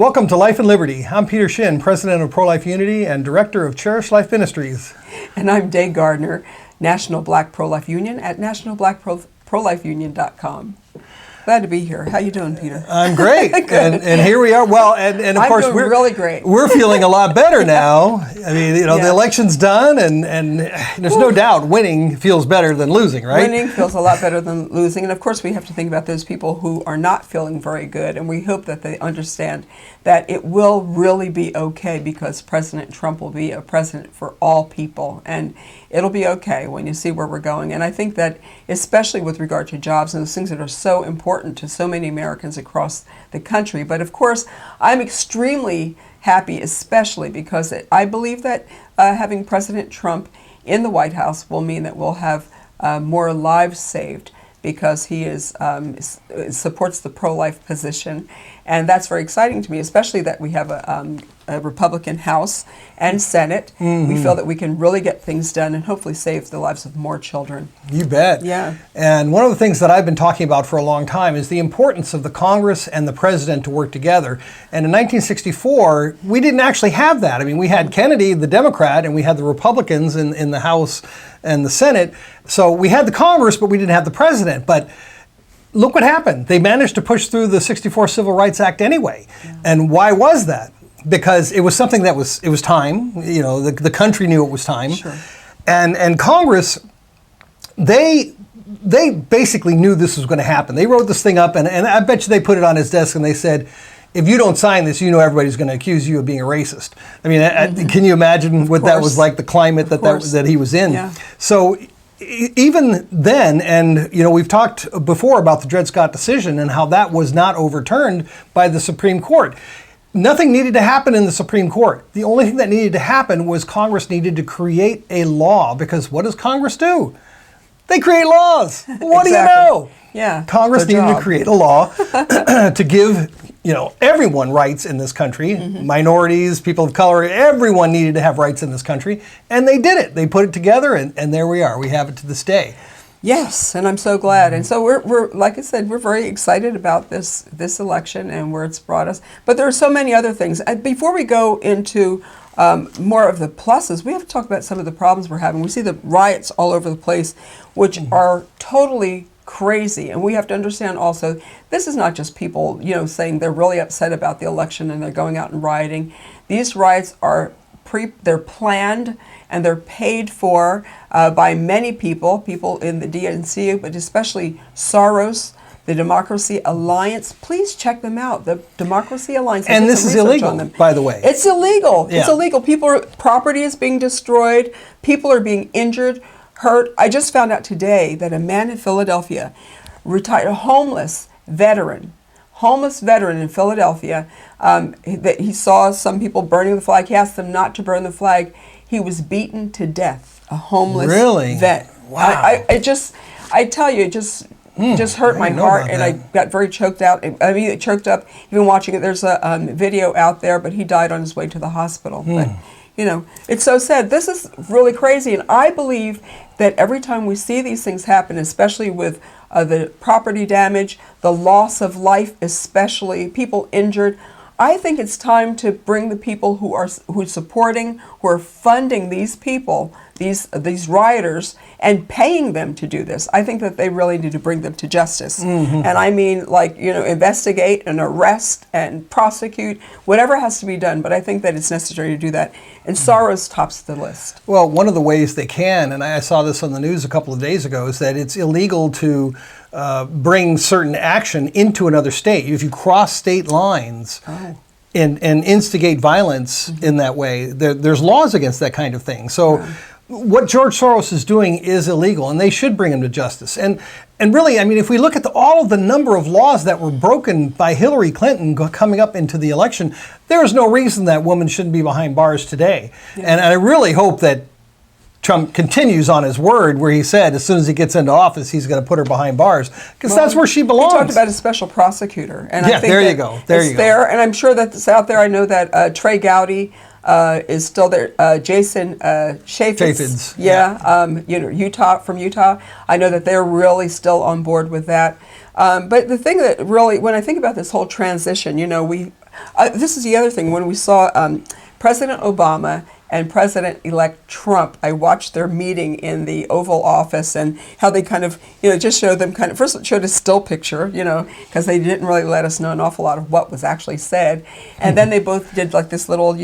Welcome to Life and Liberty. I'm Peter Shinn, President of ProLife Unity and Director of Cherish Life Ministries. And I'm Gardner, National Black Pro-Life Union at nationalblackprolifeunion.com. Glad to be here. How you doing, Peter? I'm great. and here we are. Well, and of course we're really great. We're feeling a lot better now. I mean, the election's done, and there's no doubt winning feels better than losing, right? Winning feels a lot better than losing. And of course, we have to think about those people who are not feeling very good. And we hope that they understand that it will really be okay because President Trump will be a president for all people. And it'll be okay when you see where we're going. And I think that especially with regard to jobs and those things that are so important to so many Americans across the country. But of course, I'm extremely happy, especially because I believe that having President Trump in the White House will mean that we'll have more lives saved because he supports the pro-life position. And that's very exciting to me, especially that we have a Republican House and Senate. Mm-hmm. We feel that we can really get things done and hopefully save the lives of more children. You bet. Yeah. And one of the things that I've been talking about for a long time is the importance of the Congress and the president to work together. And in 1964, we didn't actually have that. I mean, we had Kennedy, the Democrat, and we had the Republicans in the House and the Senate. So we had the Congress, but we didn't have the president. But look what happened. They managed to push through the 64 Civil Rights Act anyway. Yeah. And why was that? Because it was something that it was time. You know, the country knew it was time. Sure. And Congress, they basically knew this was going to happen. They wrote this thing up, and I bet you they put it on his desk and they said, if you don't sign this, you know everybody's going to accuse you of being a racist. I mean, can you imagine what that was like, the climate that he was in? Yeah. So even then, and we've talked before about the Dred Scott decision and how that was not overturned by the Supreme Court. Nothing needed to happen in the Supreme Court. The only thing that needed to happen was Congress needed to create a law, because what does Congress do? They create laws. What do you know? Yeah. Congress needed to create a law to give everyone rights in this country, mm-hmm. minorities, people of color, everyone needed to have rights in this country, and they did it. They put it together, and there we are. We have it to this day. Yes, and I'm so glad. And so we're like I said, we're very excited about this election and where it's brought us. But there are so many other things. Before we go into more of the pluses, we have to talk about some of the problems we're having. We see the riots all over the place, which mm-hmm. are totally crazy. And we have to understand also, this is not just people, saying they're really upset about the election and they're going out and rioting. These riots are they're planned and they're paid for by many people in the DNC, but especially Soros, the Democracy Alliance. Please check them out. The Democracy Alliance. And this is illegal, by the way. It's illegal. Yeah. It's illegal. Property is being destroyed. People are being injured, hurt. I just found out today that a man in Philadelphia, a homeless veteran in Philadelphia, that he saw some people burning the flag. He asked them not to burn the flag. He was beaten to death. A homeless vet. Wow. I tell you, it just hurt my heart, and I got very choked out. I mean, choked up even watching it. There's a video out there, but he died on his way to the hospital. But it's so sad. This is really crazy, and I believe that every time we see these things happen, especially with the property damage, the loss of life, especially people injured, I think it's time to bring the people who are funding these people, these rioters, and paying them to do this. I think that they really need to bring them to justice. Mm-hmm. And I mean, investigate and arrest and prosecute, whatever has to be done. But I think that it's necessary to do that. And Soros tops the list. Well, one of the ways they can, and I saw this on the news a couple of days ago, is that it's illegal to bring certain action into another state. If you cross state lines and instigate violence mm-hmm. in that way, there's laws against that kind of thing. So what George Soros is doing is illegal, and they should bring him to justice. And really, I mean, if we look at all of the number of laws that were broken by Hillary Clinton coming up into the election, there is no reason that woman shouldn't be behind bars today. Yeah. And I really hope that Trump continues on his word where he said as soon as he gets into office, he's going to put her behind bars, because that's where she belongs. He talked about a special prosecutor. And I think there you go. And I'm sure that it's out there. I know that Trey Gowdy is still there. Jason Chaffetz. From Utah. I know that they're really still on board with that. But the thing that really, when I think about this whole transition, this is the other thing. When we saw President Obama and President-elect Trump, I watched their meeting in the Oval Office and how they kind of, just showed them first it showed a still picture, because they didn't really let us know an awful lot of what was actually said. And then they both did like this little,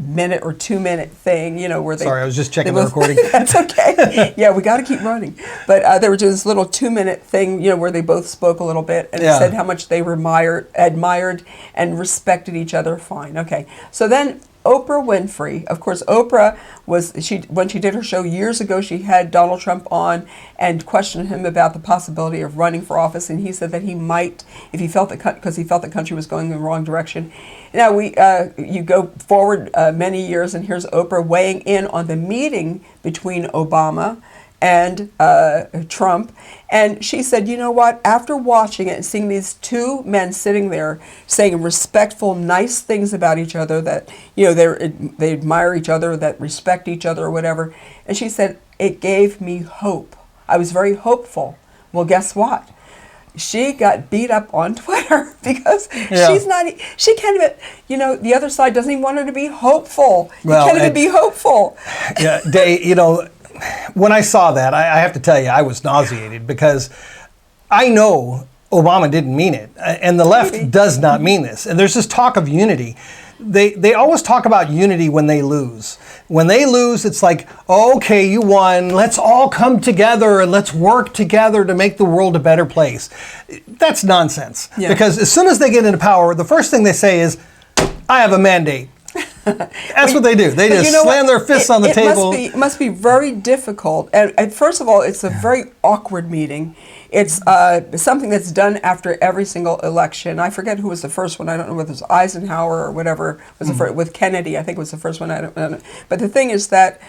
minute or 2 minute thing, where they... Sorry, I was just checking the recording. That's okay. Yeah, we got to keep running. But they were doing this little 2 minute thing, where they both spoke a little bit and said how much they admired and respected each other. Fine. Okay. So then Oprah Winfrey, of course, Oprah when she did her show years ago, she had Donald Trump on and questioned him about the possibility of running for office, and he said that he might if he felt because he felt the country was going in the wrong direction. Now you go forward many years, and here's Oprah weighing in on the meeting between Obama and Trump. And she said, you know what, after watching it and seeing these two men sitting there saying respectful, nice things about each other, that, they admire each other, that respect each other or whatever. And she said, it gave me hope. I was very hopeful. Well, guess what? She got beat up on Twitter because she can't even, the other side doesn't even want her to be hopeful. Well, you can't even be hopeful. Yeah, when I saw that, I have to tell you, I was nauseated because I know Obama didn't mean it. And the left does not mean this. And there's this talk of unity. They always talk about unity when they lose. When they lose, it's like, okay, you won. Let's all come together and let's work together to make the world a better place. That's nonsense. Yeah. Because as soon as they get into power, the first thing they say is, I have a mandate. That's what they do. They just slam their fists on the table. It must be very difficult. And first of all, it's a very awkward meeting. It's something that's done after every single election. I forget who was the first one. I don't know whether it was Eisenhower or whatever was the first. With Kennedy, I think was the first one. I don't know. But the thing is that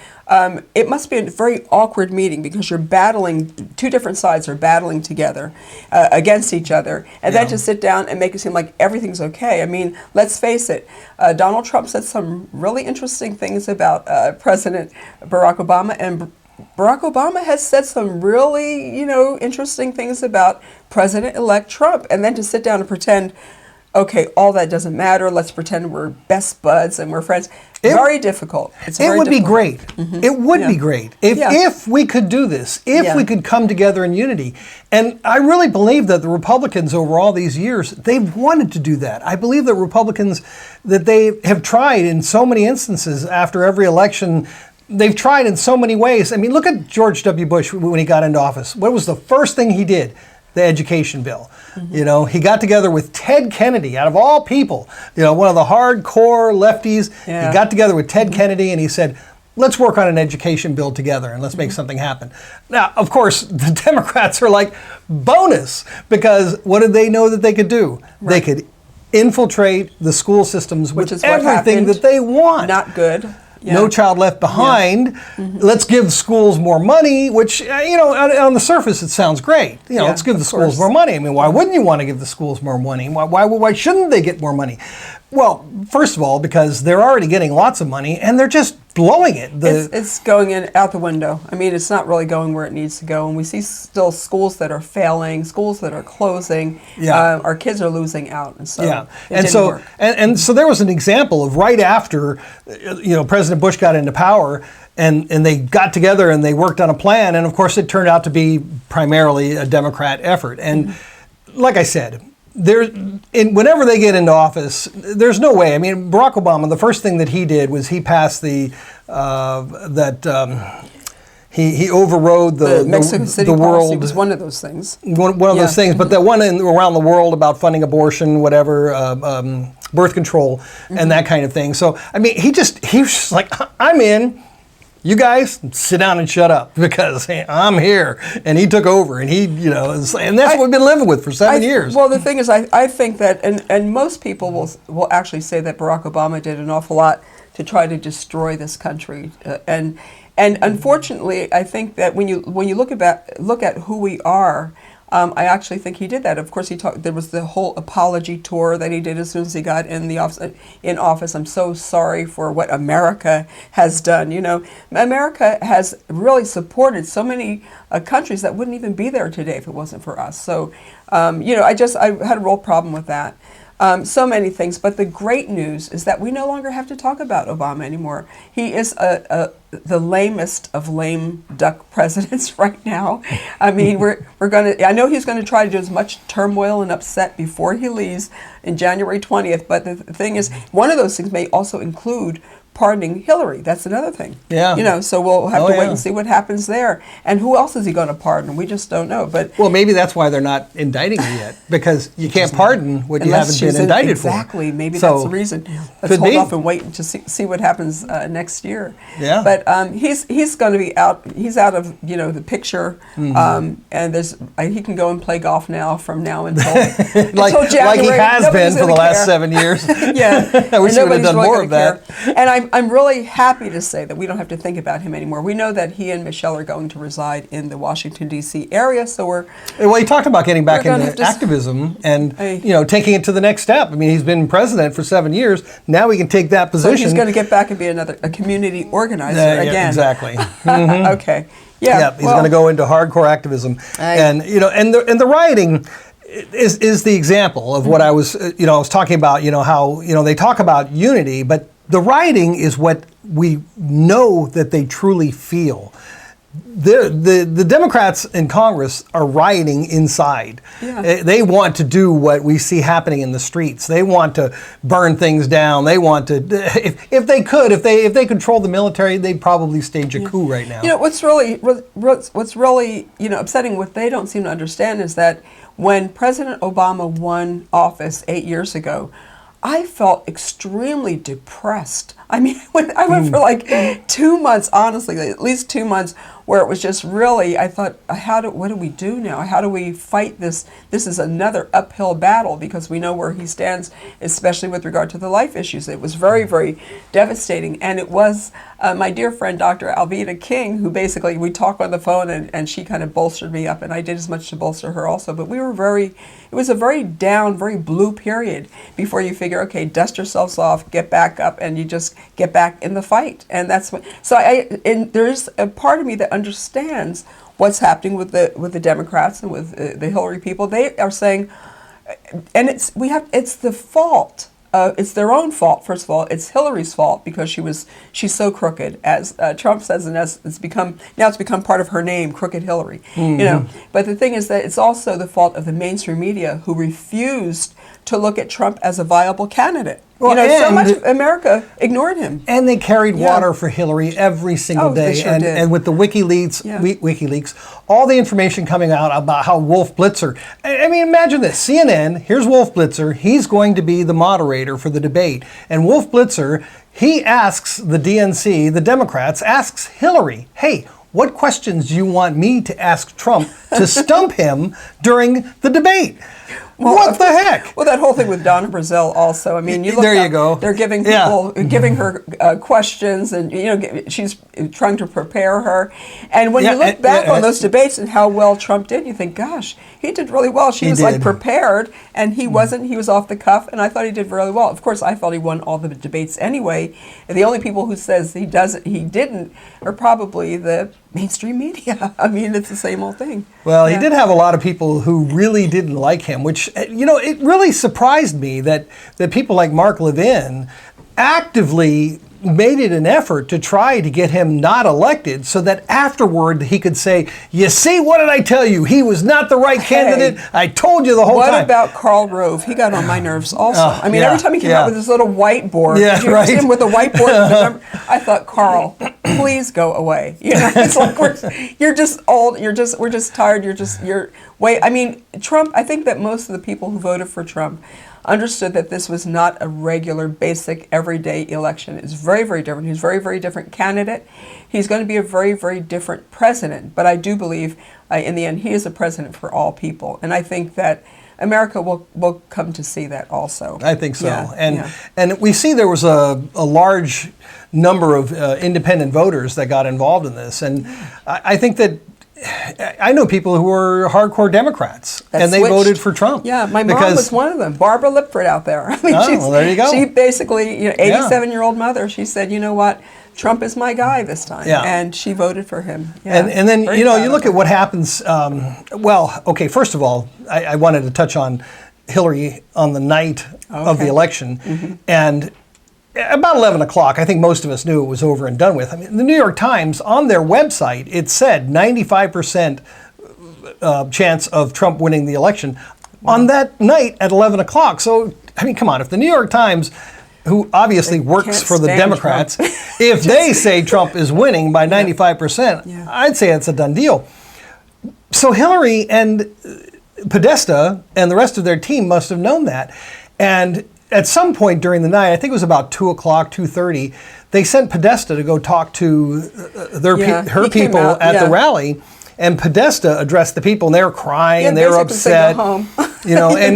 it must be a very awkward meeting because you're battling, two different sides are battling together against each other. And then to sit down and make it seem like everything's okay. I mean, let's face it. Donald Trump said some really interesting things about President Barack Obama, and Barack Obama has said some really, interesting things about President-elect Trump. And then to sit down and pretend, okay, all that doesn't matter. Let's pretend we're best buds and we're friends. Very difficult. It would be great. Mm-hmm. It would be great if we could do this, if we could come together in unity. And I really believe that the Republicans over all these years, they've wanted to do that. I believe that Republicans, that they have tried in so many instances after every election. They've tried in so many ways. I mean, look at George W. Bush when he got into office. What was the first thing he did? The education bill. Mm-hmm. He got together with Ted Kennedy, out of all people, one of the hardcore lefties. Yeah. He got together with Ted Kennedy and he said, let's work on an education bill together and let's make something happen. Now, of course, the Democrats are like, bonus, because what did they know that they could do? Right. They could infiltrate the school systems with everything that they want. Not good. Yeah. No Child Left Behind. Yeah. Mm-hmm. Let's give schools more money, which, on the surface it sounds great. Let's give the schools more money. I mean, why wouldn't you want to give the schools more money? Why shouldn't they get more money? Well, first of all, because they're already getting lots of money and they're just blowing it. It's going out the window. I mean, it's not really going where it needs to go. And we see still schools that are failing, schools that are closing. Yeah. Our kids are losing out. And so it didn't work. And so there was an example of right after, President Bush got into power, and they got together and they worked on a plan. And of course, it turned out to be primarily a Democrat effort. And like I said, whenever they get into office, there's no way. I mean, Barack Obama, the first thing that he did was he passed he overrode the Mexico City the world. Policy was one of those things. One of those things, but the one around the world about funding abortion, whatever, birth control, and that kind of thing. So, I mean, he was just like, I'm in. You guys sit down and shut up because I'm here. And he took over, and and that's what we've been living with for 7 years. Well, the thing is, I think that, and most people will actually say that Barack Obama did an awful lot to try to destroy this country, and unfortunately, I think that when you look at who we are. I actually think he did that. Of course, there was the whole apology tour that he did as soon as he got in office. I'm so sorry for what America has done. America has really supported so many countries that wouldn't even be there today if it wasn't for us. So, I had a real problem with that. So many things. But the great news is that we no longer have to talk about Obama anymore. He is the lamest of lame duck presidents right now. I mean, I know he's going to try to do as much turmoil and upset before he leaves in January 20th. But the thing is, one of those things may also include pardoning Hillary. That's another thing. Yeah. So we'll have to wait and see what happens there. And who else is he going to pardon? We just don't know. But well, maybe that's why they're not indicting her yet, because you can't pardon what you haven't been indicted for. Exactly. Maybe that's the reason. Let's hold off and wait to see what happens next year. Yeah. But he's going to be out. He's out of the picture. And he can go and play golf now from now until until January. Like he has been for the last 7 years. Yeah. I wish he would have done more of that. And I'm really happy to say that we don't have to think about him anymore. We know that he and Michelle are going to reside in the Washington, D.C. area, so Well, he talked about getting back into activism and, taking it to the next step. I mean, he's been president for 7 years. Now he can take that position. So he's going to get back and be a community organizer again. Yeah, exactly. Okay. Yeah. He's going to go into hardcore activism. And the rioting is the example of what I was talking about, how, they talk about unity, but the rioting is what we know that they truly feel. The Democrats in Congress are rioting inside. Yeah. They want to do what we see happening in the streets. They want to burn things down. They want to, if they control the military, they'd probably stage a coup right now. What's really upsetting, what they don't seem to understand is that when President Obama won office 8 years ago, I felt extremely depressed. I mean, I went for like 2 months, honestly, at least 2 months, where it was just really, I thought, what do we do now? How do we fight this? This is another uphill battle because we know where he stands, especially with regard to the life issues. It was very, very devastating. And it was my dear friend, Dr. Alveda King, who basically, we talked on the phone and she kind of bolstered me up, and I did as much to bolster her also. But it was a very down, very blue period before you figure, okay, dust yourselves off, get back up, and you just get back in the fight. And that's what, and there's a part of me that understands what's happening with the Democrats and with the Hillary people. They are saying, and it's the fault. It's their own fault. First of all, it's Hillary's fault because she's so crooked, as Trump says, and it's become part of her name, Crooked Hillary. Mm-hmm. But the thing is that it's also the fault of the mainstream media who refused to look at Trump as a viable candidate. Well, so much of America ignored him. And they carried water for Hillary every single day. They sure did. And with the WikiLeaks, all the information coming out about how Wolf Blitzer, I mean, imagine this, CNN, here's Wolf Blitzer, he's going to be the moderator for the debate. And Wolf Blitzer, he asks the DNC, the Democrats, asks Hillary, hey, what questions do you want me to ask Trump to stump him during the debate? Well, what the heck? Well, that whole thing with Donna Brazile also. I mean, you go. They're giving her questions, and she's trying to prepare her. And when you look back on those debates and how well Trump did, you think, gosh, he did really well. She was like prepared, and he wasn't. He was off the cuff, and I thought he did really well. Of course, I felt he won all the debates anyway. And the only people who says he didn't, are probably the mainstream media. I mean, it's the same old thing. Well, he did have a lot of people who really didn't like him, which, it really surprised me that people like Mark Levin actively made it an effort to try to get him not elected so that afterward he could say, you see, what did I tell you? He was not the right candidate. I told you the whole time. What about Karl Rove? He got on my nerves also. I mean, every time he came out with his little whiteboard, did you see him with a whiteboard? I thought, Karl, please go away. It's like you're just old. We're just tired. I mean, Trump, I think that most of the people who voted for Trump understood that this was not a regular, basic, everyday election. It's very, very different. He's a very, very different candidate. He's going to be a very, very different president. But I do believe, in the end, he is a president for all people. And I think that America will come to see that also. I think so. And we see there was a large number of independent voters that got involved in this. And I think that I know people who were hardcore Democrats, and they voted for Trump. Yeah, my mom was one of them. Barbara Lipford out there. I mean, well, there you go. She basically, 87-year-old mother. She said, you know what, Trump is my guy this time, and she voted for him. Yeah, and then you look at what happens. First of all, I wanted to touch on Hillary on the night of the Okay. election. And about 11 o'clock, I think most of us knew it was over and done with. I mean, the New York Times, on their website, it said 95% chance of Trump winning the election on that night at 11 o'clock. So, I mean, come on, if the New York Times, who obviously works can't for the stand Democrats, Trump. if they say Trump is winning by 95%, Yeah. I'd say it's a done deal. So Hillary and Podesta and the rest of their team must have known that. And at some point during the night, I think it was about 2 o'clock, 2:30, they sent Podesta to go talk to her he came people out, at the rally. And Podesta addressed the people, and they were crying, and they were basically said, upset. "Go home."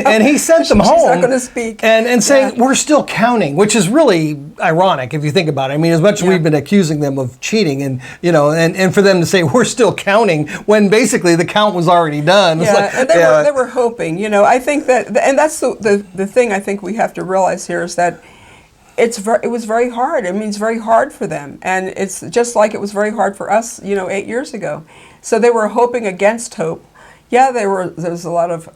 And he sent them She's home. not gonna speak. And saying, Yeah. we're still counting, which is really ironic if you think about it. I mean, as much as Yeah. we've been accusing them of cheating, and and for them to say we're still counting when basically the count was already done. It's Yeah, like, and they were hoping. I think that, and that's the thing I think we have to realize here is that it was very hard. I mean, it's very hard for them, and it's just like it was very hard for us, 8 years ago. So they were hoping against hope. Yeah, there was a lot of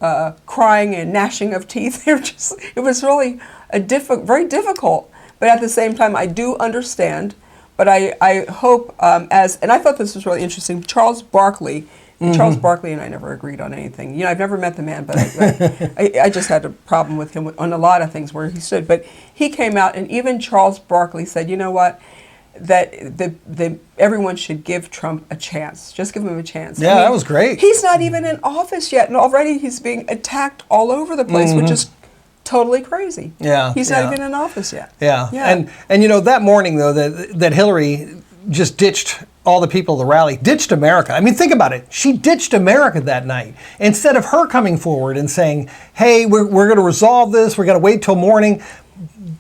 crying and gnashing of teeth. It was really very difficult. But at the same time, I do understand. But I hope and I thought this was really interesting. Charles Barkley. Charles Barkley and I never agreed on anything. I've never met the man, but I just had a problem with him on a lot of things where he stood. But he came out, and even Charles Barkley said, you know what, that everyone should give Trump a chance. Just give him a chance. Yeah, that was great. He's not even in office yet, and already he's being attacked all over the place, which is totally crazy. Yeah, He's not even in office yet. Yeah. Yeah. And that morning, though, that Hillary just ditched all the people at the rally, ditched America. I mean, think about it. She ditched America that night. Instead of her coming forward and saying, hey, we're going to resolve this, we're going to wait till morning,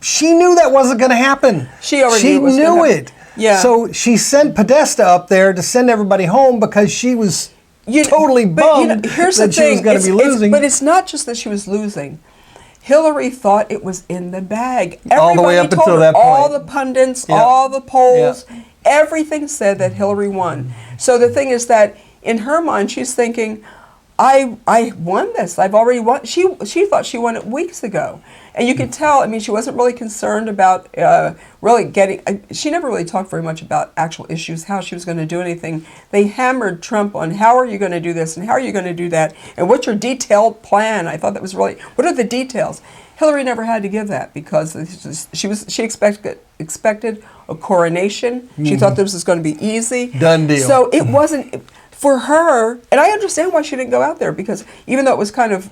she knew that wasn't going to happen. She already knew it. Yeah. So she sent Podesta up there to send everybody home because she was totally bummed here's that the she thing. was going to be losing. But it's not just that she was losing. Hillary thought it was in the bag. All the way up until that point. All the pundits, Yeah. all the polls, everything said that Hillary won. So the thing is that in her mind, she's thinking, I won this. I've already won. She thought she won it weeks ago. And you could tell, I mean, she wasn't really concerned about really getting, she never really talked very much about actual issues, how she was going to do anything. They hammered Trump on how are you going to do this and how are you going to do that and what's your detailed plan. I thought that was really, what are the details? Hillary never had to give that because she expected a coronation. She thought this was going to be easy. Done deal. So it wasn't, for her, and I understand why she didn't go out there because even though it was kind of,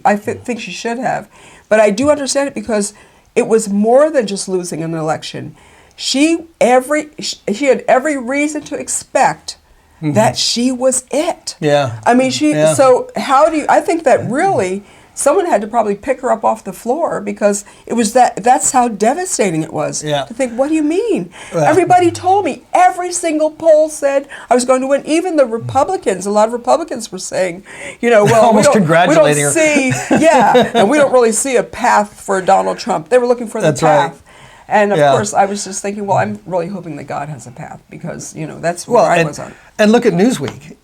I think she should have, but I do understand it because it was more than just losing an election. She had every reason to expect that she was it. Yeah. I mean, so how do you, I think that really someone had to probably pick her up off the floor because it was that's how devastating it was. Yeah. To think, what do you mean? Well, Everybody told me, every single poll said I was going to win. Even the Republicans, a lot of Republicans were saying, well, almost congratulating her. And we don't really see a path for Donald Trump. They were looking for the That's right. path. And of Yeah. course, I was just thinking, well, I'm really hoping that God has a path because, that's where I was on. And look at Newsweek,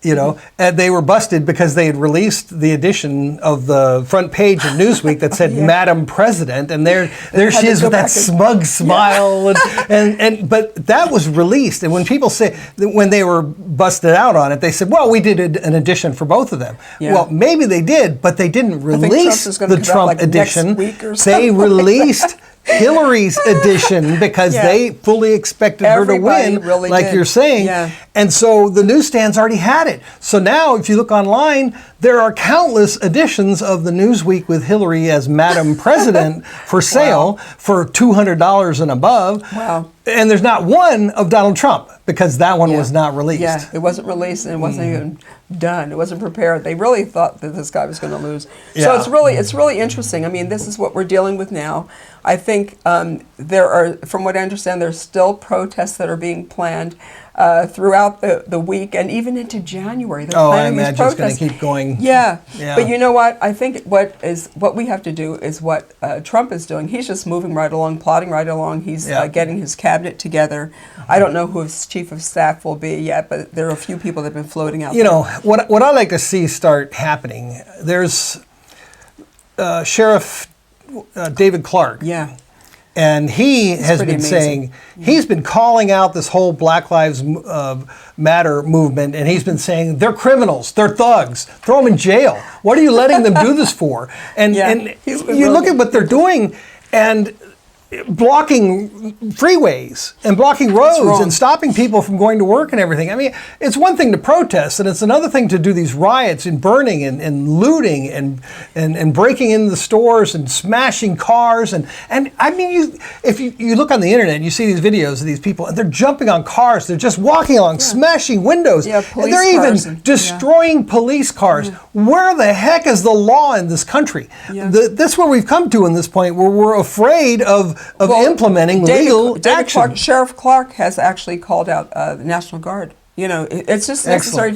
and they were busted because they had released the edition of the front page of Newsweek that said Madam President, and there she is with that smug smile, but that was released. And when people say, when they were busted out on it, they said, well, we did an edition for both of them. Yeah. Well, maybe they did, but they didn't release the Trump edition. Next week or They something. released Hillary's edition because they fully expected her to Everybody win, really like did. you're saying. Yeah. And so the newsstands already had it. So now if you look online, there are countless editions of the Newsweek with Hillary as Madam President for sale for $200 and above. Wow. And there's not one of Donald Trump because that one was not released. Yeah, it wasn't released and it wasn't even done. It wasn't prepared. They really thought that this guy was going to lose. So Yeah. it's really interesting. I mean, this is what we're dealing with now. I think there are, from what I understand, there's still protests that are being planned throughout the week and even into January. They're I planning these imagine it's going protests. to keep going. Yeah. Yeah. But you know what? I think what we have to do is what Trump is doing. He's just moving right along, plodding right along. He's getting his cabinet together. I don't know who his chief of staff will be yet, but there are a few people that have been floating out there. What I like to see start happening, there's Sheriff David Clark. Yeah. And he has been saying, he's been calling out this whole Black Lives Matter movement, and he's been saying, they're criminals, they're thugs, throw them in jail. What are you letting them do this for? And, and you look at what they're doing, and blocking freeways and blocking roads and stopping people from going to work and everything. I mean, it's one thing to protest, and it's another thing to do these riots and burning and looting and breaking into the stores and smashing cars. And I mean, if you look on the internet, you see these videos of these people, and they're jumping on cars. They're just walking along, smashing windows. Yeah, and they're even destroying police cars. Where the heck is the law in this country? That's where we've come to in this point, where we're afraid of implementing legal action. Clark, Sheriff Clark has actually called out the National Guard. You know, it's just necessary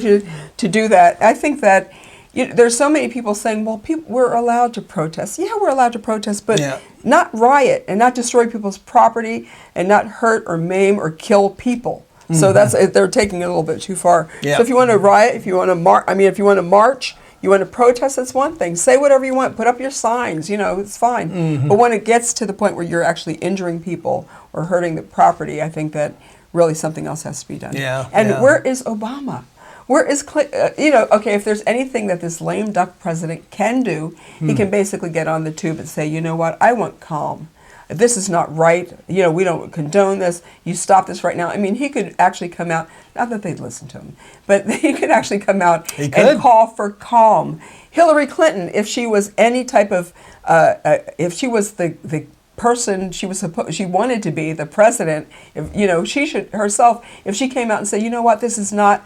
to do that. I think that there's so many people saying, well, we're allowed to protest. Yeah, we're allowed to protest, but not riot and not destroy people's property and not hurt or maim or kill people. So they're taking it a little bit too far. So if you want to riot, if you want to if you want to march, you want to protest, that's one thing. Say whatever you want. Put up your signs. It's fine. But when it gets to the point where you're actually injuring people or hurting the property, I think that really something else has to be done. Where is Obama? Where is okay, if there's anything that this lame duck president can do, he can basically get on the tube and say, you know what, I want calm. This is not right. We don't condone this. You stop this right now. I mean, he could actually come out, not that they'd listen to him, but he could actually come out and call for calm. Hillary Clinton, if she was any type of, if she was the person she wanted to be, the president, she should herself, if she came out and said, you know what, this is not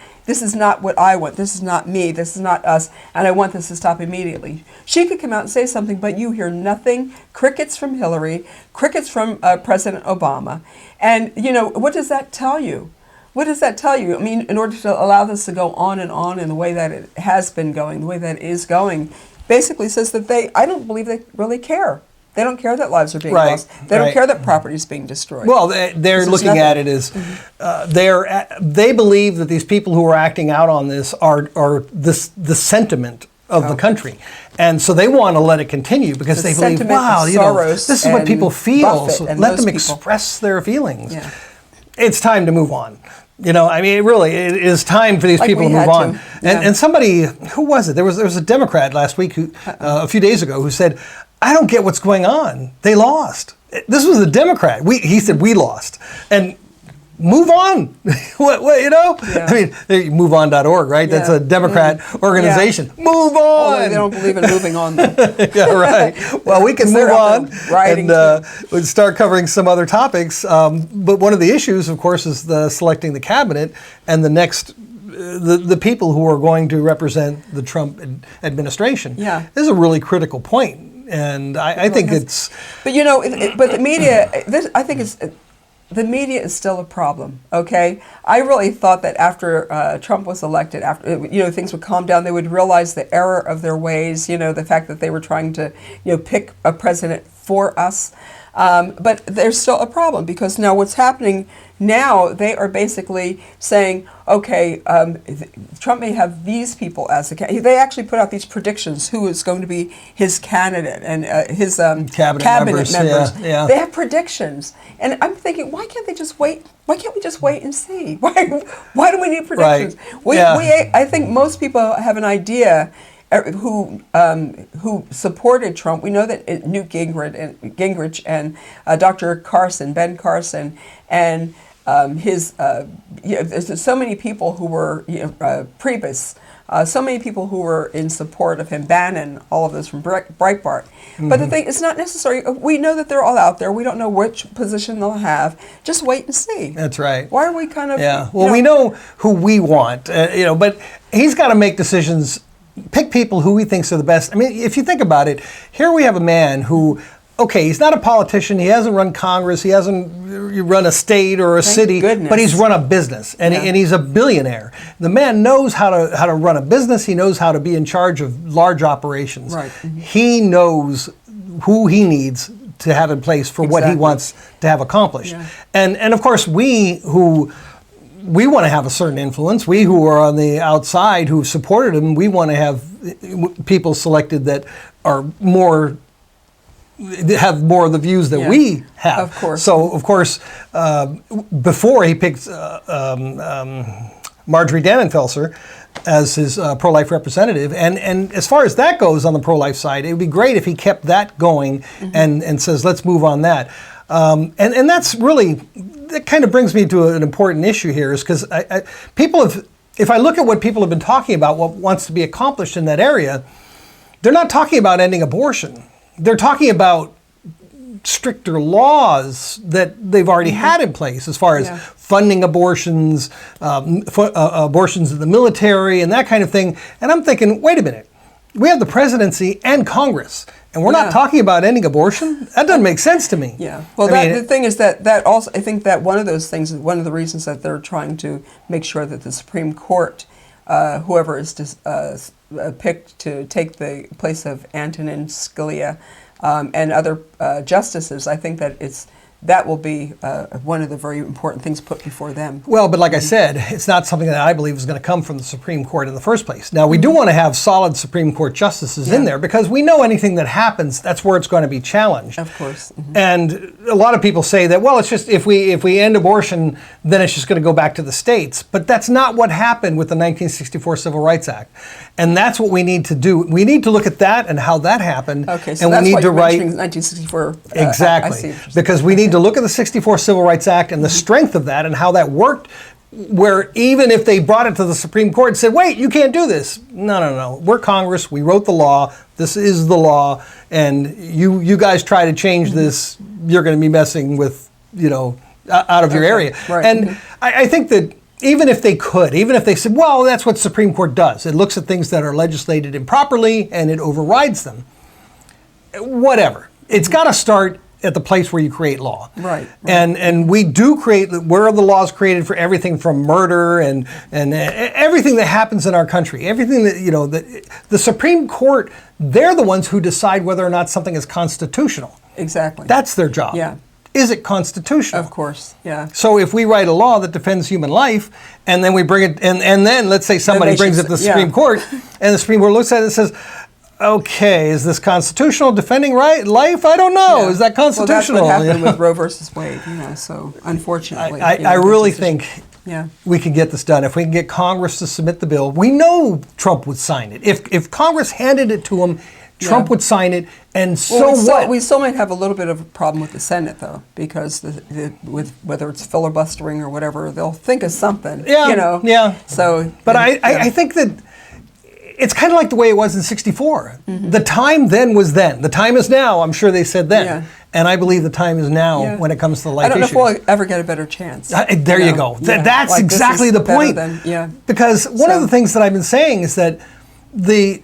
what I want, this is not me, this is not us, and I want this to stop immediately. She could come out and say something, but you hear nothing. Crickets from Hillary, crickets from President Obama. And what does that tell you? What does that tell you? I mean, in order to allow this to go on in the way that it has been going, the way that it is going, basically says that I don't believe they really care. They don't care that lives are being lost. They don't care that property is being destroyed. Well, they're looking at it as they believe that these people who are acting out on this are the sentiment of the country, and so they want to let it continue because they believe, wow, Soros this is what people feel. So let them people express their feelings. It's time to move on. I mean, it is time for these people to move on. And somebody, who was it? There was a Democrat last week who, a few days ago, who said, I don't get what's going on. They lost. This was a Democrat. He said, we lost. And move on. I mean, moveon.org, right? That's a Democrat organization. Move on. Although they don't believe in moving on. Yeah, right. Well, we can move on and we'll start covering some other topics. But one of the issues, of course, is selecting the cabinet and the next the people who are going to represent the Trump administration. This is a really critical point. And I think it's... But but the media, I think the media is still a problem, okay? I really thought that after Trump was elected, after things would calm down, they would realize the error of their ways, the fact that they were trying to, pick a president for us. But there's still a problem because now what's happening now, they are basically saying, okay, Trump may have these people as the candidate. They actually put out these predictions who is going to be his candidate and his cabinet members. They have predictions. And I'm thinking, why can't they just wait? Why can't we just wait and see? Why do we need predictions? I think most people have an idea who supported Trump. We know that Newt Gingrich and Dr. Ben Carson, and there's so many people who were Priebus, so many people who were in support of him, Bannon, all of those from Breitbart. But the thing, it's not necessary. We know that they're all out there. We don't know which position they'll have. Just wait and see. That's right. Why are we kind of... Yeah. Well, we know who we want, but he's got to make decisions. Pick people who he thinks are the best. I mean, if you think about it, here we have a man who, he's not a politician. He hasn't run Congress. He hasn't run a state or a city, but he's run a business, and he's a billionaire. The man knows how to run a business. He knows how to be in charge of large operations. Right. He knows who he needs to have in place for what he wants to have accomplished. And of course, we want to have a certain influence. We who are on the outside who supported him, we want to have people selected that are more, have more of the views that we have. Of course. So, of course, before he picked Marjorie Dannenfelser as his pro-life representative, and as far as that goes on the pro-life side, it would be great if he kept that going and says, let's move on that. And that's really, that kind of brings me to an important issue here, is because people have, if I look at what people have been talking about, what wants to be accomplished in that area, they're not talking about ending abortion. They're talking about stricter laws that they've already had in place, as far as funding abortions, abortions in the military, and that kind of thing. And I'm thinking, wait a minute, we have the presidency and Congress, and we're not talking about ending abortion? That doesn't make sense to me. Yeah. Well, the thing is that also, I think that one of those things is one of the reasons that they're trying to make sure that the Supreme Court, whoever is picked to take the place of Antonin Scalia and other justices, I think that that will be one of the very important things put before them. Well, but like I said, it's not something that I believe is going to come from the Supreme Court in the first place. Now, we do want to have solid Supreme Court justices in there, because we know anything that happens, that's where it's going to be challenged. Of course. And a lot of people say that, well, it's just if we end abortion, then it's just going to go back to the states. But that's not what happened with the 1964 Civil Rights Act. And that's what we need to do. We need to look at that and how that happened. Okay, so and that's we need why to you're write mentioning 1964. Exactly. I see. Because we need to look at the 64 Civil Rights Act and the strength of that and how that worked, where even if they brought it to the Supreme Court and said, wait, you can't do this. No. We're Congress. We wrote the law. This is the law. And you guys try to change this, you're going to be messing with, out of your area. Right. And I think that even if they could, even if they said, well, that's what Supreme Court does. It looks at things that are legislated improperly and it overrides them. Whatever. It's got to start at the place where you create law. Right. And we do create, where are the laws created for everything from murder and everything that happens in our country, everything that, the Supreme Court, they're the ones who decide whether or not something is constitutional. Exactly. That's their job. Yeah. Is it constitutional? Of course, yeah. So if we write a law that defends human life, and then we bring it, and then let's say somebody brings it to the Supreme Court, and the Supreme Court looks at it and says, okay, is this constitutional, defending life? I don't know. Yeah. Is that constitutional? Well, that's what happened with Roe versus Wade, so unfortunately. I really think we can get this done. If we can get Congress to submit the bill, we know Trump would sign it. If Congress handed it to him, Trump would sign it, and we still might have a little bit of a problem with the Senate, though, because with whether it's filibustering or whatever, they'll think of something. Yeah. So, but I think that it's kind of like the way it was in '64. The time then was then. The time is now. I'm sure they said then. Yeah. And I believe the time is now when it comes to the life issue. I don't know if we'll ever get a better chance. There you go. Yeah. That's like exactly the point. Because one of the things that I've been saying is that the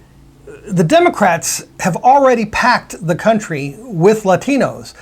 Democrats have already packed the country with Latinos.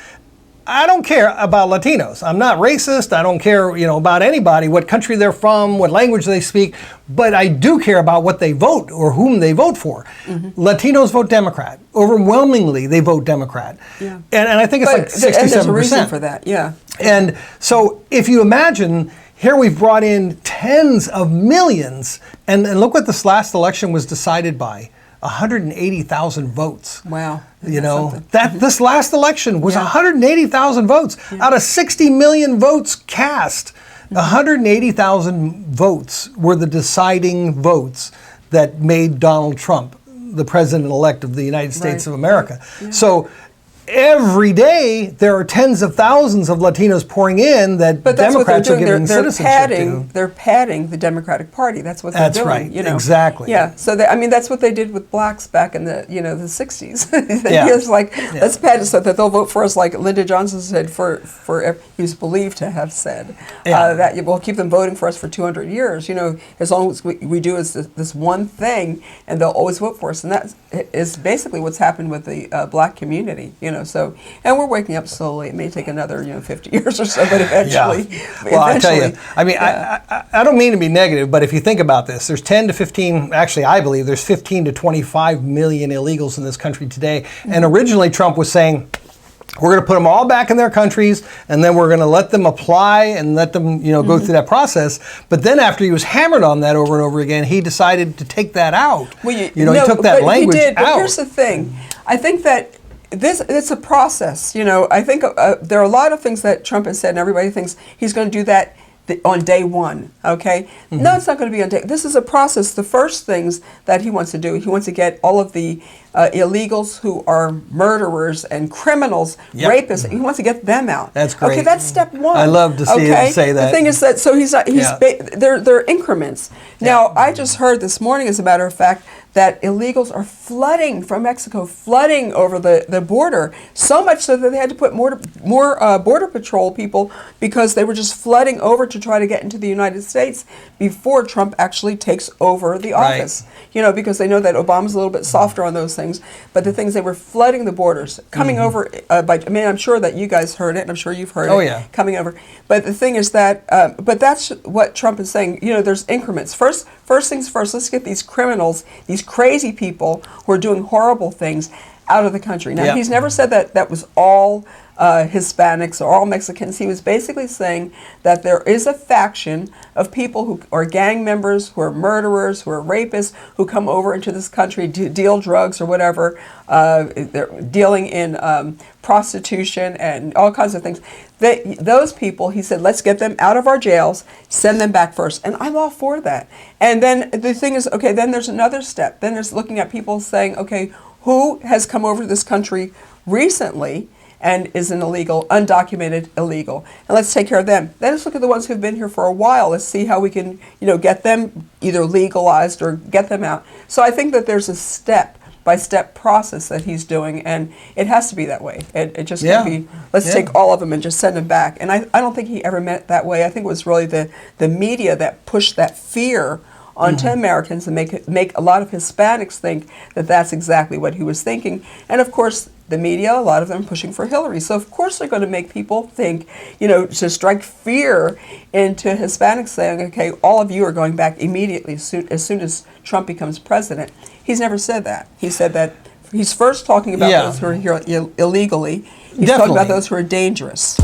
I don't care about Latinos. I'm not racist. I don't care, about anybody, what country they're from, what language they speak, but I do care about what they vote or whom they vote for. Latinos vote Democrat. Overwhelmingly, they vote Democrat. Yeah. And I think it's like 67%. And there's a reason for that, yeah. And so if you imagine, here we've brought in tens of millions, and look what this last election was decided by. 180,000 votes. Wow. This last election was 180,000 votes. Out of 60 million votes cast, 180,000 votes were the deciding votes that made Donald Trump the president-elect of the United States of America. Yeah. So every day there are tens of thousands of Latinos pouring in that Democrats are giving citizenship to. They're padding the Democratic Party. That's what they're doing. That's right. Exactly. Yeah. So that's what they did with blacks back in the the 60s. It's like let's pad it so that they'll vote for us, like Lyndon Johnson said. He was believed to have said that we'll keep them voting for us for 200 years. As long as we do this one thing, and they'll always vote for us. And that is basically what's happened with the black community. So, and we're waking up slowly. It may take another 50 years or so, but eventually. Well, I tell you, I don't mean to be negative, but if you think about this, there's 10 to 15. Actually, I believe there's 15 to 25 million illegals in this country today. And originally, Trump was saying, we're going to put them all back in their countries, and then we're going to let them apply and let them, go through that process. But then after he was hammered on that over and over again, he decided to take that out. Well, he took that language out. But here's the thing. I think that it's a process. I think there are a lot of things that Trump has said, and everybody thinks he's going to do that on day one, okay? Mm-hmm. No, it's not going to be on day. This is a process. The first things that he wants to do, he wants to get all of the illegals who are murderers and criminals, rapists. He wants to get them out. That's great. Okay, that's step one. I love to see him say that. The thing is that they're increments. Now, I just heard this morning, as a matter of fact, that illegals are flooding from Mexico, flooding over the border, so much so that they had to put more Border Patrol people because they were just flooding over to try to get into the United States before Trump actually takes over the office. Because they know that Obama's a little bit softer on those things. But the things, they were flooding the borders, coming over I'm sure that you guys heard it, and I'm sure you've heard it, coming over. But the thing is that, but that's what Trump is saying. There's increments. First things first, let's get these criminals, these crazy people who are doing horrible things out of the country. Now, he's never said that was all Hispanics or all Mexicans. He was basically saying that there is a faction of people who are gang members, who are murderers, who are rapists, who come over into this country to deal drugs or whatever. They're dealing in prostitution and all kinds of things. Those people, he said, let's get them out of our jails, send them back first. And I'm all for that. And then the thing is, okay, then there's another step. Then there's looking at people saying, okay, who has come over to this country recently and is an illegal, undocumented illegal, and let's take care of them. Then let's look at the ones who've been here for a while. Let's see how we can, get them either legalized or get them out. So I think that there's a step-by-step process that he's doing, and it has to be that way. It just can't be, let's take all of them and just send them back. And I don't think he ever meant it that way. I think it was really the media that pushed that fear onto Americans and make a lot of Hispanics think that that's exactly what he was thinking. And of course, the media, a lot of them pushing for Hillary. So of course they're going to make people think, to strike fear into Hispanics, saying, okay, all of you are going back immediately as soon as Trump becomes president. He's never said that. He said that he's first talking about those who are here illegally. He's talking about those who are dangerous.